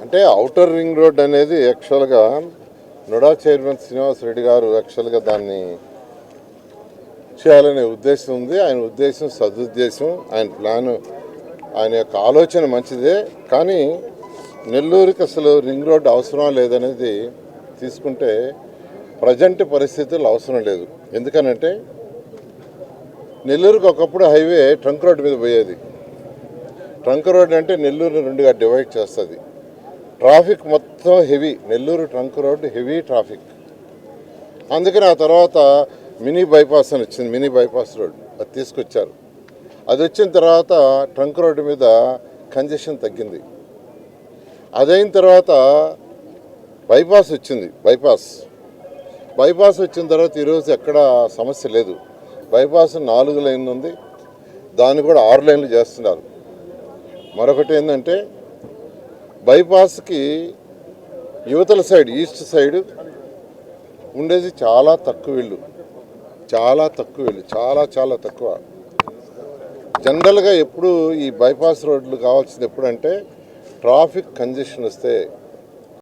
అంటే outer ring road అనేది యాక్చువల్గా నుడా చైర్మన్ శ్రీనివాస్ రెడ్డి గారు యాక్చువల్గా దాన్ని చేయాలనే ఉద్దేశం ఉంది. ఆయన ఉద్దేశం సదుద్దేశం, ఆయన ప్లాను, ఆయన యొక్క ఆలోచన మంచిదే. కానీ నెల్లూరుకి అసలు రింగ్ రోడ్ అవసరం లేదనేది తీసుకుంటే ప్రజెంట్ పరిస్థితుల్లో అవసరం లేదు. ఎందుకనంటే నెల్లూరుకి ఒకప్పుడు హైవే ట్రంక్ రోడ్ మీద పోయేది. ట్రంక్ రోడ్ అంటే నెల్లూరు రెండుగా డివైడ్ చేస్తుంది. ట్రాఫిక్ మొత్తం heavy, Nellore trunk road heavy traffic. అందుకని ఆ తర్వాత మినీ బైపాస్ అని వచ్చింది, మినీ బైపాస్ రోడ్ అది తీసుకొచ్చారు. అది వచ్చిన తర్వాత ట్రంక్ రోడ్డు మీద కంజెషన్ తగ్గింది. అదైన తర్వాత బైపాస్ వచ్చింది. బైపాస్ వచ్చిన తర్వాత ఈరోజు ఎక్కడ సమస్య లేదు. బైపాస్ 4 లైన్లు ఉంది, దాన్ని కూడా 6 లైన్లు చేస్తున్నారు. మరొకటి ఏంటంటే బైపాస్కి యువతల సైడ్, ఈస్ట్ సైడ్ ఉండేది చాలా తక్కువ ఇళ్ళు, చాలా తక్కువ. జనరల్గా ఎప్పుడు ఈ బైపాస్ రోడ్లు కావాల్సింది ఎప్పుడంటే ట్రాఫిక్ కంజెషన్ వస్తే